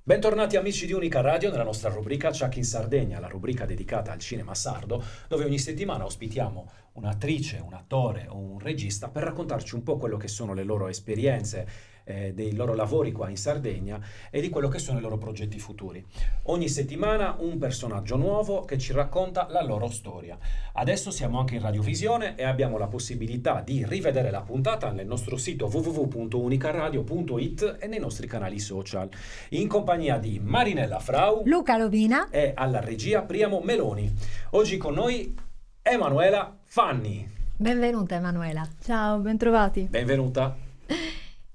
Bentornati amici di Unica Radio nella nostra rubrica Ciak in Sardegna, la rubrica dedicata al cinema sardo, dove ogni settimana ospitiamo un'attrice, un attore o un regista per raccontarci un po' quello che sono le loro esperienze, dei loro lavori qua in Sardegna e di quello che sono i loro progetti futuri. Ogni settimana un personaggio nuovo che ci racconta la loro storia. Adesso siamo anche in radiovisione e abbiamo la possibilità di rivedere la puntata nel nostro sito www.unicaradio.it e nei nostri canali social. In compagnia di Marinella Frau, Luca Lovina e alla regia Priamo Meloni. Oggi con noi Emanuela Fanni. Benvenuta Emanuela. Ciao, bentrovati. Benvenuta.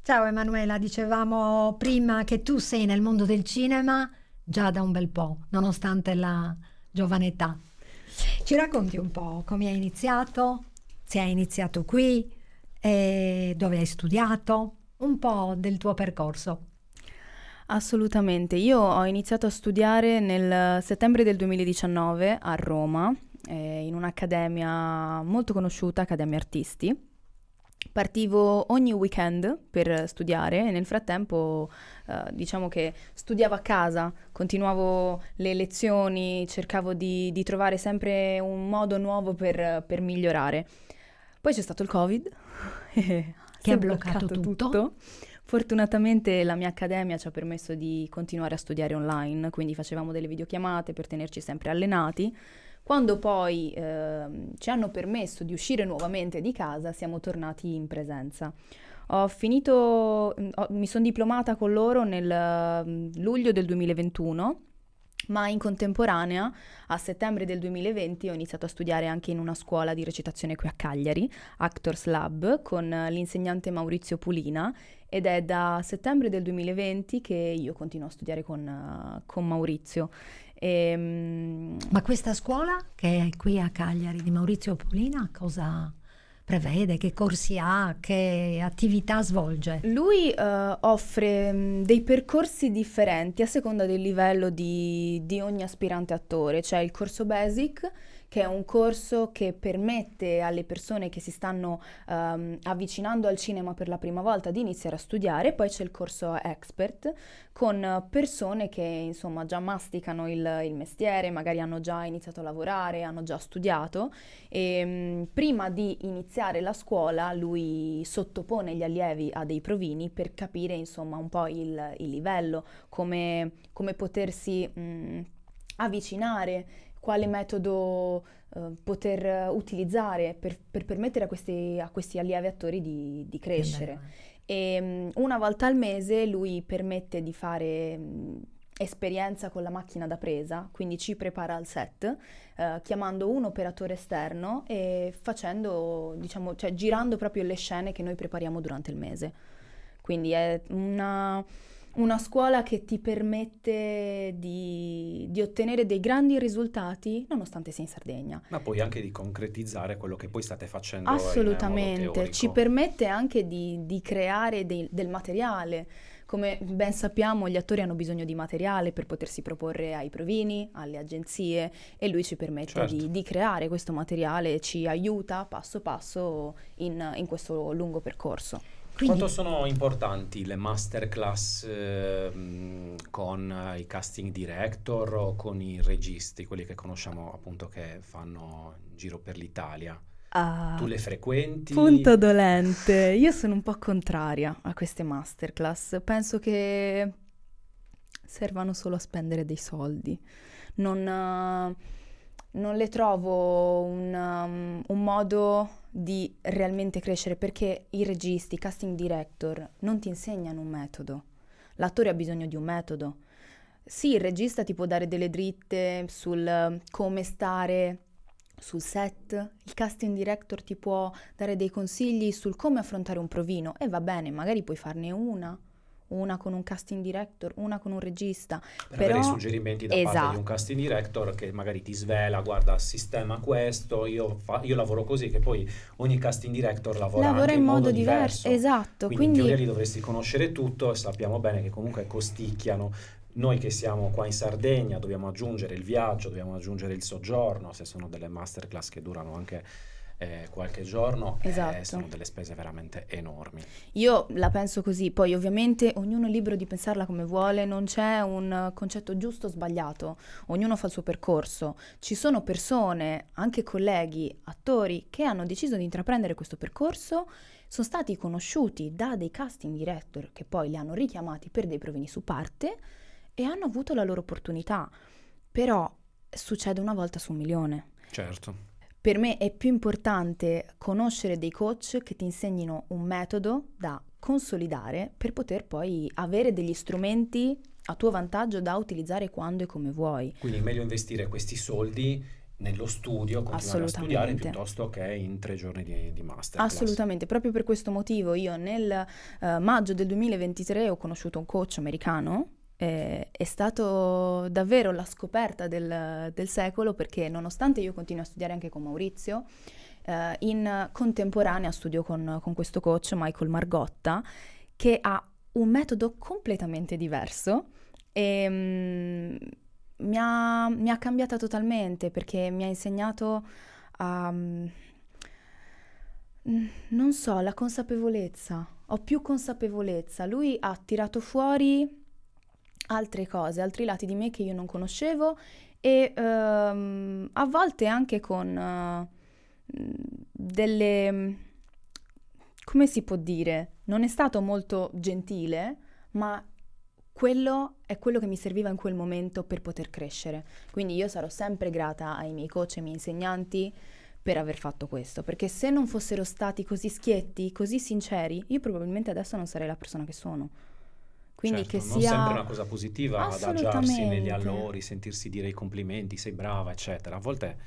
Ciao Emanuela, dicevamo prima che tu sei nel mondo del cinema già da un bel po', nonostante la giovane età. Ci racconti un po' come hai iniziato, se hai iniziato qui, e dove hai studiato, un po' del tuo percorso. Assolutamente, io ho iniziato a studiare nel settembre del 2019 a Roma, in un'accademia molto conosciuta, Accademia Artisti. Partivo ogni weekend per studiare e nel frattempo diciamo che studiavo a casa, continuavo le lezioni, cercavo di trovare sempre un modo nuovo per migliorare. Poi c'è stato il Covid Che ha bloccato tutto. Fortunatamente la mia accademia ci ha permesso di continuare a studiare online, quindi facevamo delle videochiamate per tenerci sempre allenati. Quando poi ci hanno permesso di uscire nuovamente di casa, siamo tornati in presenza. Mi sono diplomata con loro nel luglio del 2021, ma in contemporanea, a settembre del 2020, ho iniziato a studiare anche in una scuola di recitazione qui a Cagliari, Actors Lab, con l'insegnante Maurizio Pulina, ed è da settembre del 2020 che io continuo a studiare con Maurizio. Ma questa scuola che è qui a Cagliari di Maurizio Pulina cosa prevede? Che corsi ha? Che attività svolge? Lui offre dei percorsi differenti a seconda del livello di ogni aspirante attore. C'è il corso Basic, che è un corso che permette alle persone che si stanno avvicinando al cinema per la prima volta di iniziare a studiare. Poi c'è il corso Expert, con persone che insomma già masticano il mestiere, magari hanno già iniziato a lavorare, hanno già studiato e prima di iniziare la scuola lui sottopone gli allievi a dei provini per capire insomma un po' il livello, come potersi avvicinare, quale metodo poter utilizzare per permettere a questi allievi attori di crescere. E una volta al mese lui permette di fare esperienza con la macchina da presa, quindi ci prepara al set, chiamando un operatore esterno e facendo, diciamo, cioè girando proprio le scene che noi prepariamo durante il mese. Quindi è una scuola che ti permette di ottenere dei grandi risultati nonostante sia in Sardegna. Ma poi anche di concretizzare quello che poi state facendo. Assolutamente, in modo teorico. ci permette anche di creare del materiale. Come ben sappiamo, gli attori hanno bisogno di materiale per potersi proporre ai provini, alle agenzie, e lui ci permette Certo. di creare questo materiale e ci aiuta passo passo in questo lungo percorso. Quindi, Quanto sono importanti le masterclass con i casting director o con i registi, quelli che conosciamo appunto che fanno giro per l'Italia? Tu le frequenti? Punto dolente. Io sono un po' contraria a queste masterclass. Penso che servano solo a spendere dei soldi. Non le trovo un modo di realmente crescere, perché i registi, i casting director non ti insegnano un metodo. L'attore ha bisogno di un metodo. Sì, il regista ti può dare delle dritte sul come stare sul set, il casting director ti può dare dei consigli sul come affrontare un provino e va bene, magari puoi farne una con un casting director, una con un regista. Per avere i suggerimenti da parte di un casting director che magari ti svela, guarda, sistema questo, io lavoro così, che poi ogni casting director lavora anche in modo diverso. Esatto. Quindi in teoria li dovresti conoscere tutto e sappiamo bene che comunque costicchiano. Noi che siamo qua in Sardegna dobbiamo aggiungere il viaggio, dobbiamo aggiungere il soggiorno, se sono delle masterclass che durano anche qualche giorno, Esatto. sono delle spese veramente enormi. Io la penso così, poi ovviamente ognuno è libero di pensarla come vuole, non c'è un concetto giusto o sbagliato, ognuno fa il suo percorso. Ci sono persone, anche colleghi, attori, che hanno deciso di intraprendere questo percorso, sono stati conosciuti da dei casting director che poi li hanno richiamati per dei provini su parte e hanno avuto la loro opportunità. Però succede una volta su 1.000.000. Certo. Per me è più importante conoscere dei coach che ti insegnino un metodo da consolidare per poter poi avere degli strumenti a tuo vantaggio da utilizzare quando e come vuoi. Quindi è meglio investire questi soldi nello studio, continuare a studiare Assolutamente. piuttosto che in 3 giorni di masterclass. Assolutamente, proprio per questo motivo io nel maggio del 2023 ho conosciuto un coach americano. È stato davvero la scoperta del secolo, perché nonostante io continui a studiare anche con Maurizio, in contemporanea studio con questo coach Michael Margotta, che ha un metodo completamente diverso e mi ha cambiata totalmente, perché mi ha insegnato a, non so, la consapevolezza. Ho più consapevolezza. Lui ha tirato fuori altre cose, altri lati di me che io non conoscevo e a volte anche con delle, come si può dire, non è stato molto gentile, ma quello è quello che mi serviva in quel momento per poter crescere. Quindi io sarò sempre grata ai miei coach e ai miei insegnanti per aver fatto questo, perché se non fossero stati così schietti, così sinceri, io probabilmente adesso non sarei la persona che sono. Quindi Certo, che non sia sempre una cosa positiva adagiarsi negli assolutamente. allori, sentirsi dire i complimenti, sei brava, eccetera. A volte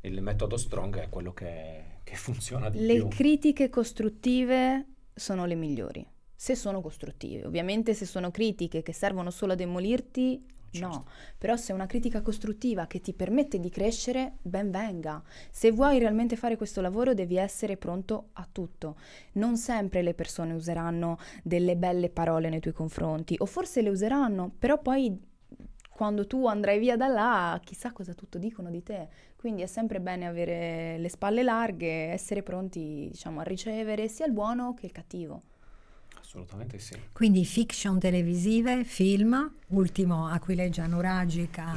il metodo strong è quello che funziona di Le più. critiche costruttive sono le migliori, se sono costruttive. Ovviamente se sono critiche che servono solo a demolirti, Certo. no. Però se è una critica costruttiva che ti permette di crescere, ben venga. Se vuoi realmente fare questo lavoro devi essere pronto a tutto. Non sempre le persone useranno delle belle parole nei tuoi confronti, o forse le useranno, però poi quando tu andrai via da là, chissà cosa tutto dicono di te. Quindi è sempre bene avere le spalle larghe, essere pronti, diciamo, a ricevere sia il buono che il cattivo. Assolutamente sì. Quindi fiction televisive, film, ultimo Aquileggia Nuragica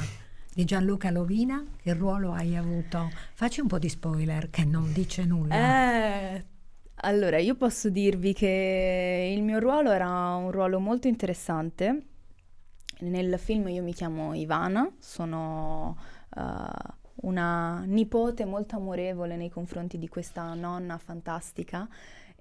di Gianluca Lovina, che ruolo hai avuto? Facci un po' di spoiler che non dice nulla. Allora, io posso dirvi che il mio ruolo era un ruolo molto interessante. Nel film io mi chiamo Ivana, sono una nipote molto amorevole nei confronti di questa nonna fantastica.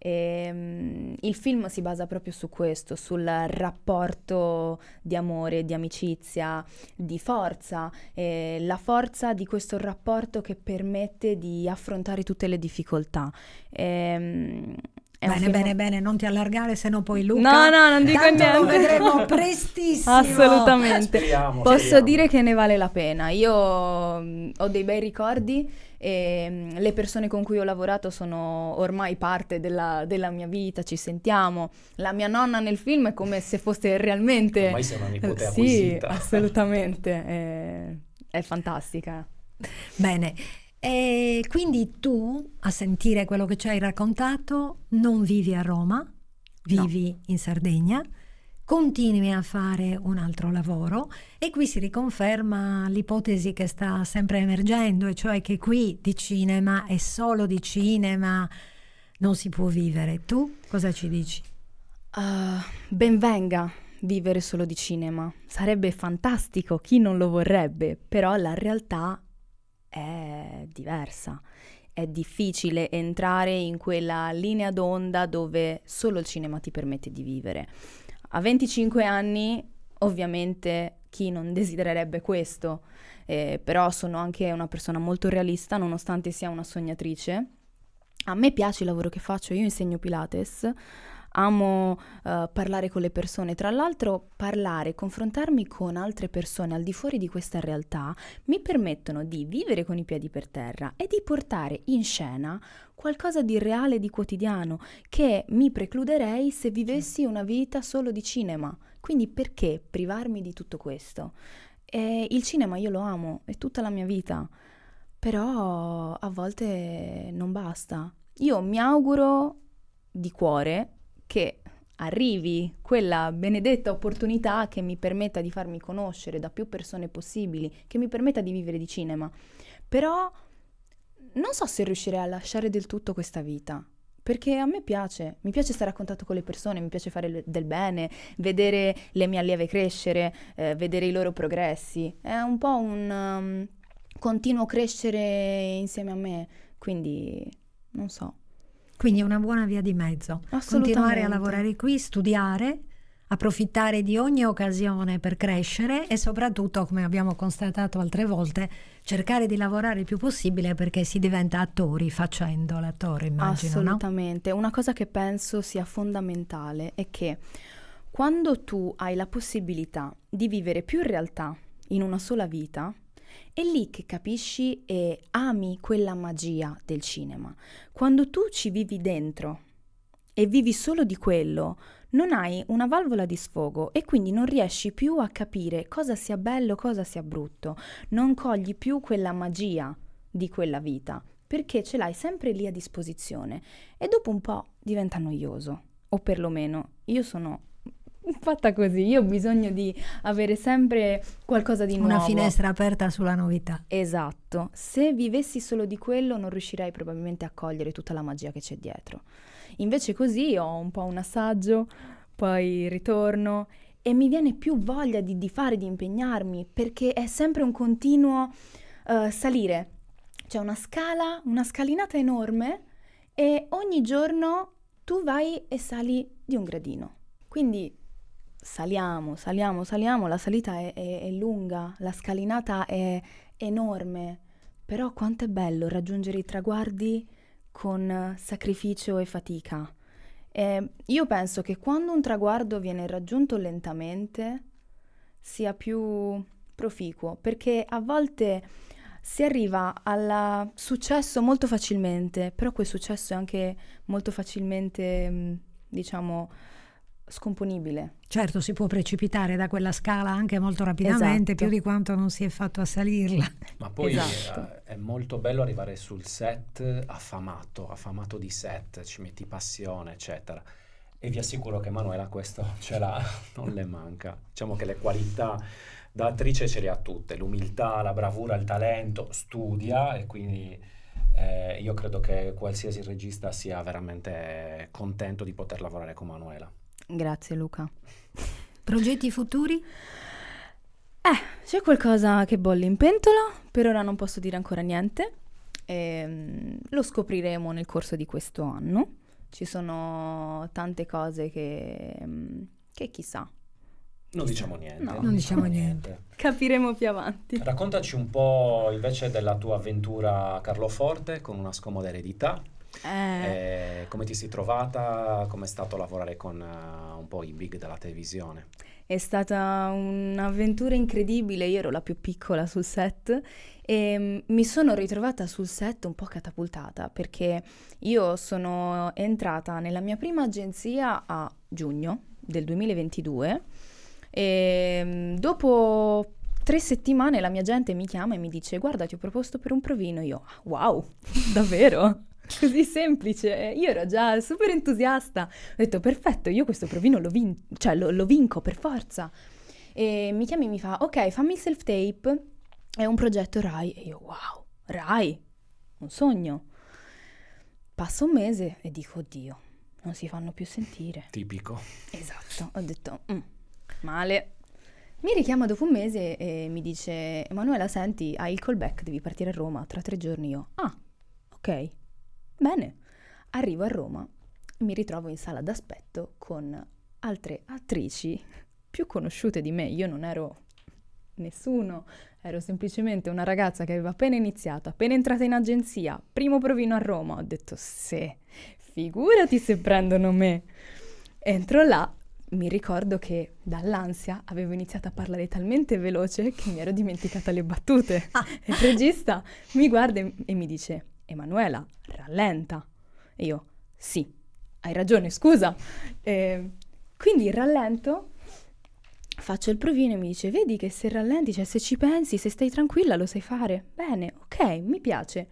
Il film si basa proprio su questo, sul rapporto di amore, di amicizia, di forza, la forza di questo rapporto che permette di affrontare tutte le difficoltà. È un film- Bene, non ti allargare, se no poi Luca. No, non dico tanto lo niente. vedremo prestissimo. Assolutamente. Speriamo, Posso speriamo. dire che ne vale la pena. Io ho dei bei ricordi e le persone con cui ho lavorato sono ormai parte della mia vita, ci sentiamo. La mia nonna nel film è come se fosse realmente... Ormai sei una nipote Sì, acquisita. assolutamente. È fantastica. Bene, e quindi tu, a sentire quello che ci hai raccontato, non vivi a Roma, vivi in Sardegna, continui a fare un altro lavoro e qui si riconferma l'ipotesi che sta sempre emergendo, e cioè che qui di cinema e solo di cinema non si può vivere. Tu cosa ci dici? Ben venga vivere solo di cinema. Sarebbe fantastico, chi non lo vorrebbe, però la realtà è diversa. È difficile entrare in quella linea d'onda dove solo il cinema ti permette di vivere. A 25 anni, ovviamente, chi non desidererebbe questo? Però sono anche una persona molto realista, nonostante sia una sognatrice. A me piace il lavoro che faccio, io insegno Pilates, amo parlare con le persone. Tra l'altro confrontarmi con altre persone al di fuori di questa realtà mi permettono di vivere con i piedi per terra e di portare in scena qualcosa di reale, di quotidiano, che mi precluderei se vivessi una vita solo di cinema. Quindi perché privarmi di tutto questo? Il cinema io lo amo, è tutta la mia vita. però a volte non basta. Io mi auguro di cuore che arrivi quella benedetta opportunità che mi permetta di farmi conoscere da più persone possibili, che mi permetta di vivere di cinema. Però non so se riuscirei a lasciare del tutto questa vita, perché a me mi piace stare a contatto con le persone, mi piace fare del bene, vedere le mie allieve crescere, vedere i loro progressi. È un po' un continuo crescere insieme a me, quindi non so. Quindi è una buona via di mezzo. Assolutamente. Continuare a lavorare qui, studiare, approfittare di ogni occasione per crescere e soprattutto, come abbiamo constatato altre volte, cercare di lavorare il più possibile perché si diventa attori facendo l'attore, immagino, no? Assolutamente. Una cosa che penso sia fondamentale è che quando tu hai la possibilità di vivere più realtà in una sola vita, è lì che capisci e ami quella magia del cinema. Quando tu ci vivi dentro e vivi solo di quello, non hai una valvola di sfogo e quindi non riesci più a capire cosa sia bello, cosa sia brutto. Non cogli più quella magia di quella vita, perché ce l'hai sempre lì a disposizione e dopo un po' diventa noioso. O perlomeno io sono fatta così, io ho bisogno di avere sempre qualcosa di nuovo. Una finestra aperta sulla novità. Esatto, se vivessi solo di quello non riuscirei probabilmente a cogliere tutta la magia che c'è dietro. Invece così ho un po' un assaggio, poi ritorno e mi viene più voglia di fare, di impegnarmi, perché è sempre un continuo salire. C'è una scala, una scalinata enorme e ogni giorno tu vai e sali di un gradino. Quindi saliamo, la salita è lunga, la scalinata è enorme, però quanto è bello raggiungere i traguardi con sacrificio e fatica. Io penso che quando un traguardo viene raggiunto lentamente sia più proficuo, perché a volte si arriva al successo molto facilmente, però quel successo è anche molto facilmente, diciamo, scomponibile. Certo, si può precipitare da quella scala anche molto rapidamente, Esatto. più di quanto non si è fatto a salirla. Ma poi Esatto. è molto bello arrivare sul set affamato di set, ci metti passione, eccetera. E vi assicuro che Manuela questo ce l'ha, non le manca. Diciamo che le qualità da attrice ce le ha tutte, l'umiltà, la bravura, il talento, studia e quindi io credo che qualsiasi regista sia veramente contento di poter lavorare con Manuela. Grazie Luca. Progetti futuri? C'è qualcosa che bolle in pentola, per ora non posso dire ancora niente, lo scopriremo nel corso di questo anno. Ci sono tante cose che chissà. Non diciamo niente. No. Non diciamo niente. Capiremo più avanti. Raccontaci un po' invece della tua avventura a Carloforte con Una scomoda eredità. Come ti sei trovata? Com'è stato lavorare con un po' i big della televisione? È stata un'avventura incredibile, io ero la più piccola sul set e mi sono ritrovata sul set un po' catapultata perché io sono entrata nella mia prima agenzia a giugno del 2022 e dopo 3 settimane la mia gente mi chiama e mi dice guarda ti ho proposto per un provino, io wow, davvero? Così semplice, io ero già super entusiasta, ho detto perfetto, io questo provino lo vinco per forza. E mi chiama e mi fa ok fammi il self-tape, è un progetto Rai, e io wow, Rai, un sogno. Passa un mese e dico oddio, non si fanno più sentire. Tipico. Esatto, ho detto male. Mi richiama dopo un mese e mi dice Emanuela senti hai il callback, devi partire a Roma tra 3 giorni. Io ok. Bene, arrivo a Roma, mi ritrovo in sala d'aspetto con altre attrici più conosciute di me. Io non ero nessuno, ero semplicemente una ragazza che aveva appena iniziato, appena entrata in agenzia, primo provino a Roma. Ho detto sì, figurati se prendono me. Entro là, mi ricordo che dall'ansia avevo iniziato a parlare talmente veloce che mi ero dimenticata le battute. Il regista mi guarda e mi dice Emanuela, rallenta. E io, sì, hai ragione, scusa. Quindi rallento, faccio il provino e mi dice, vedi che se rallenti, cioè se ci pensi, se stai tranquilla lo sai fare. Bene, ok. mi piace.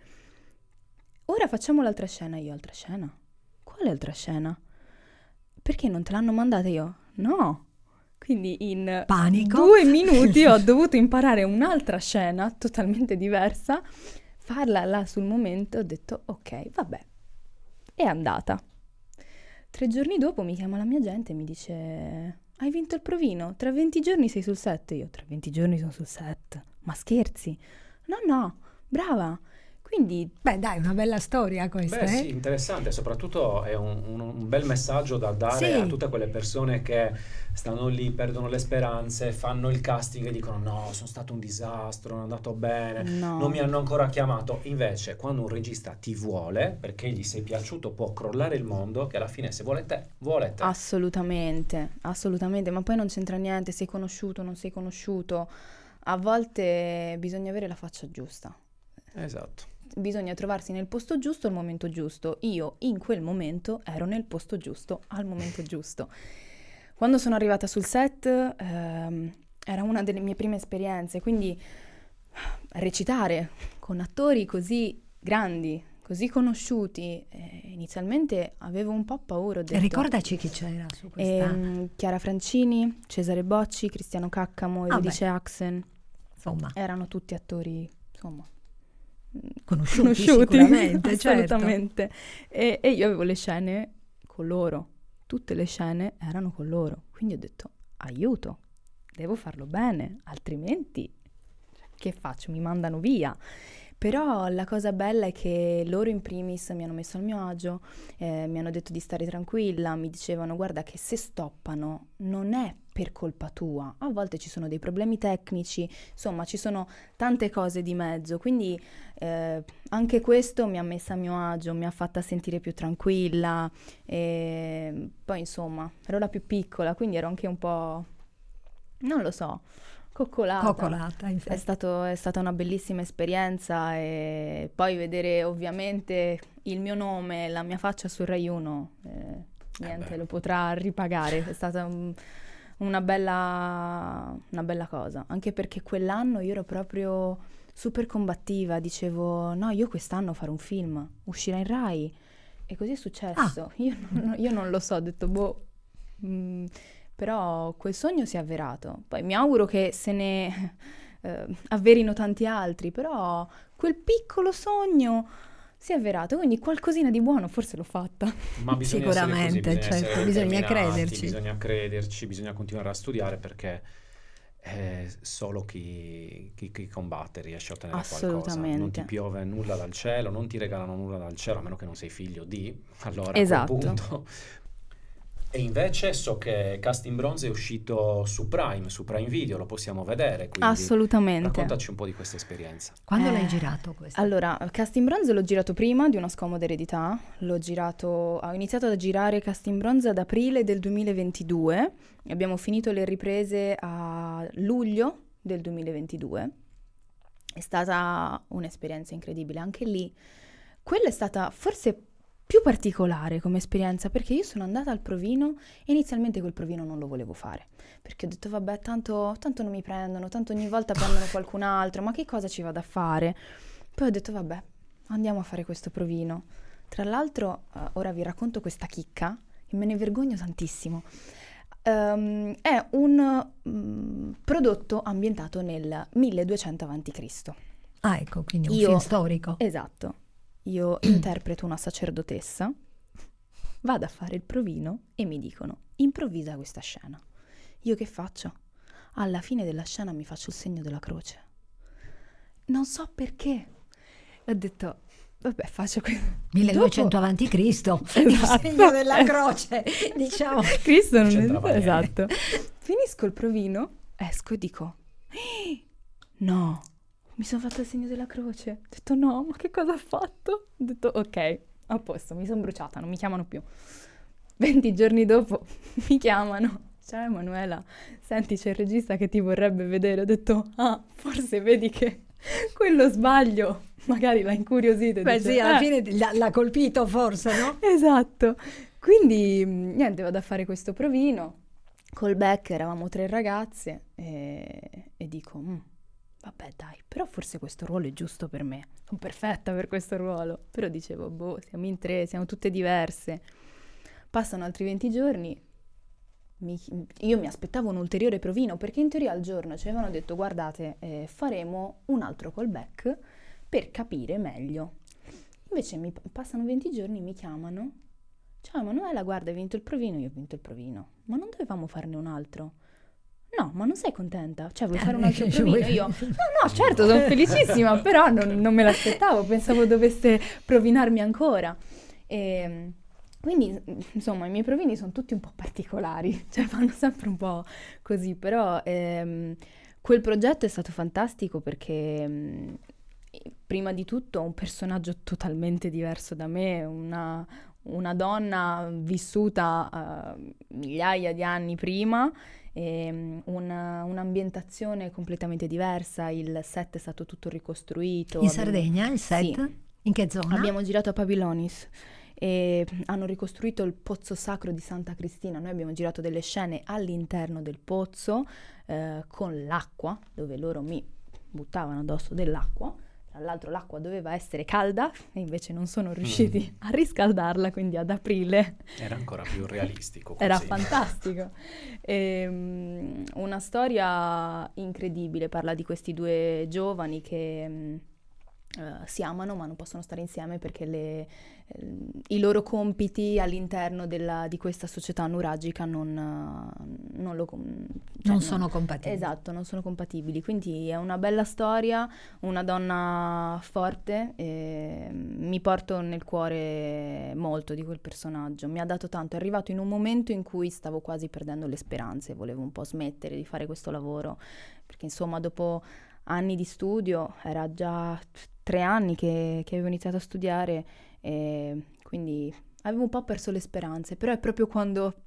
Ora facciamo l'altra scena. Io, altra scena? Quale altra scena? Perché non te l'hanno mandata? Io, no. Quindi in Panico. 2 minuti ho dovuto imparare un'altra scena totalmente diversa, farla là sul momento, ho detto ok, vabbè, è andata. 3 giorni dopo mi chiama la mia agente e mi dice hai vinto il provino, tra 20 giorni sei sul set. Io, tra 20 giorni sono sul set? Ma scherzi? No, brava. Quindi Beh, dai, una bella storia questa, Beh, sì, interessante, soprattutto è un bel messaggio da dare Sì. a tutte quelle persone che stanno lì, perdono le speranze, fanno il casting e dicono no, sono stato un disastro, non è andato bene, no. non mi hanno ancora chiamato. Invece, quando un regista ti vuole, perché gli sei piaciuto, può crollare il mondo, che alla fine se vuole te, vuole te. Assolutamente, ma poi non c'entra niente, sei conosciuto, non sei conosciuto. A volte bisogna avere la faccia giusta. Esatto. Bisogna trovarsi nel posto giusto al momento giusto. Io in quel momento ero nel posto giusto al momento giusto. Quando sono arrivata sul set era una delle mie prime esperienze, quindi recitare con attori così grandi, così conosciuti, inizialmente avevo un po' paura. Ho detto, Ricordaci chi c'era su questa. Chiara Francini, Cesare Bocci, Cristiano Caccamo, Eurydice Axen. Insomma, Erano tutti attori, insomma, conosciuti sicuramente, certo. assolutamente. E io avevo le scene con loro, tutte le scene erano con loro, quindi ho detto aiuto, devo farlo bene, altrimenti che faccio? Mi mandano via. Però la cosa bella è che loro in primis mi hanno messo al mio agio, mi hanno detto di stare tranquilla, mi dicevano guarda che se stoppano non è per colpa tua, a volte ci sono dei problemi tecnici, insomma ci sono tante cose di mezzo, quindi anche questo mi ha messa a mio agio, mi ha fatta sentire più tranquilla, e poi insomma ero la più piccola, quindi ero anche un po', non lo so, coccolata. È infatti. è stata una bellissima esperienza e poi vedere ovviamente il mio nome, la mia faccia su Rai 1, niente, lo potrà ripagare. È stata una bella cosa, anche perché quell'anno io ero proprio super combattiva, dicevo no, io quest'anno farò un film, uscirà in Rai e così è successo. Io non lo so, ho detto boh. Però quel sogno si è avverato. Poi mi auguro che se ne avverino tanti altri, però quel piccolo sogno si è avverato, quindi qualcosina di buono forse l'ho fatta. Ma bisogna Sicuramente, essere così, certo, essere bisogna determinati, crederci. bisogna crederci, bisogna continuare a studiare perché solo chi combatte riesce a ottenere qualcosa. Assolutamente. Non ti piove nulla dal cielo, non ti regalano nulla dal cielo, a meno che non sei figlio di, allora Esatto. a quel punto. E invece so che Casting Bronze è uscito su Prime Video, lo possiamo vedere, quindi Assolutamente. raccontaci un po' di questa esperienza. Quando l'hai girato questo? Allora, Casting Bronze l'ho girato prima di Una scomoda eredità, ho iniziato a girare Casting Bronze ad aprile del 2022, abbiamo finito le riprese a luglio del 2022, è stata un'esperienza incredibile, anche lì, quella è stata forse più particolare come esperienza, perché io sono andata al provino e inizialmente quel provino non lo volevo fare, perché ho detto vabbè tanto non mi prendono, tanto ogni volta prendono qualcun altro, ma che cosa ci vado a fare? Poi ho detto vabbè, andiamo a fare questo provino. Tra l'altro ora vi racconto questa chicca e me ne vergogno tantissimo. È un prodotto ambientato nel 1200 a.C. Ah, ecco, quindi un film storico. Esatto. Io interpreto una sacerdotessa, vado a fare il provino e mi dicono improvvisa questa scena. Io che faccio? Alla fine della scena mi faccio il segno della croce. Non so perché. Ho detto, vabbè, faccio questo. 1200 avanti Cristo, il Esatto. segno della croce, diciamo. Cristo non C'entrava esiste, niente. esatto. Finisco il provino, esco e dico, no, mi sono fatta il segno della croce. Ho detto no, ma che cosa ho fatto? Ho detto ok, a posto, mi sono bruciata, non mi chiamano più. 20 giorni dopo mi chiamano. Ciao Emanuela, senti c'è il regista che ti vorrebbe vedere. Ho detto, forse vedi che quello sbaglio magari l'ha incuriosito. Beh dice, sì, alla fine l'ha colpito forse, no? Esatto. Quindi niente, vado a fare questo provino. Col Beck eravamo 3 ragazze e dico, vabbè dai, però forse questo ruolo è giusto per me, sono perfetta per questo ruolo, però dicevo, boh, siamo in 3, siamo tutte diverse. Passano altri 20 giorni, io mi aspettavo un ulteriore provino, perché in teoria al giorno ci avevano detto, guardate, faremo un altro callback per capire meglio. Invece passano 20 giorni, mi chiamano, ciao Emanuela, guarda, hai vinto il provino, io ho vinto il provino, ma non dovevamo farne un altro? No, ma non sei contenta? Cioè, vuoi fare un altro provino? Io, no, certo, sono felicissima, però non me l'aspettavo, pensavo dovesse provinarmi ancora. E quindi, insomma, i miei provini sono tutti un po' particolari, cioè fanno sempre un po' così, però quel progetto è stato fantastico perché prima di tutto un personaggio totalmente diverso da me, una donna vissuta migliaia di anni prima, un'ambientazione completamente diversa, il set è stato tutto ricostruito. In Sardegna il set? Sì. In che zona? Abbiamo girato a Pabilonis e hanno ricostruito il pozzo sacro di Santa Cristina. Noi abbiamo girato delle scene all'interno del pozzo con l'acqua, dove loro mi buttavano addosso dell'acqua. Tra l'altro l'acqua doveva essere calda e invece non sono riusciti a riscaldarla, quindi ad aprile. Era ancora più realistico così. Era fantastico. Una storia incredibile, parla di questi due giovani che si amano ma non possono stare insieme perché i loro compiti all'interno di questa società nuragica non sono compatibili. Esatto, non sono compatibili. Quindi è una bella storia, una donna forte, mi porto nel cuore molto di quel personaggio. Mi ha dato tanto, è arrivato in un momento in cui stavo quasi perdendo le speranze, volevo un po' smettere di fare questo lavoro, perché insomma dopo anni di studio, era già 3 anni che avevo iniziato a studiare, e quindi avevo un po' perso le speranze, però è proprio quando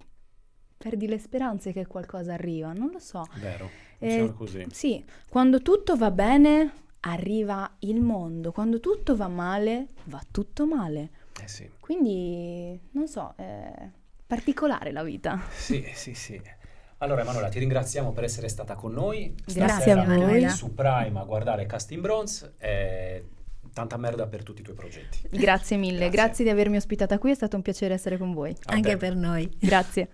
perdi le speranze che qualcosa arriva, non lo so. Vero, funziona così. Sì, quando tutto va bene arriva il mondo, quando tutto va male va tutto male. Sì. Quindi, non so, è particolare la vita. Sì, sì, sì. Allora Emanuela, ti ringraziamo per essere stata con noi. Grazie a voi. Emanuela. Su Prime a guardare Casting Bronze e tanta merda per tutti i tuoi progetti. Grazie mille, grazie di avermi ospitata qui, è stato un piacere essere con voi. A Anche te. per noi. Grazie.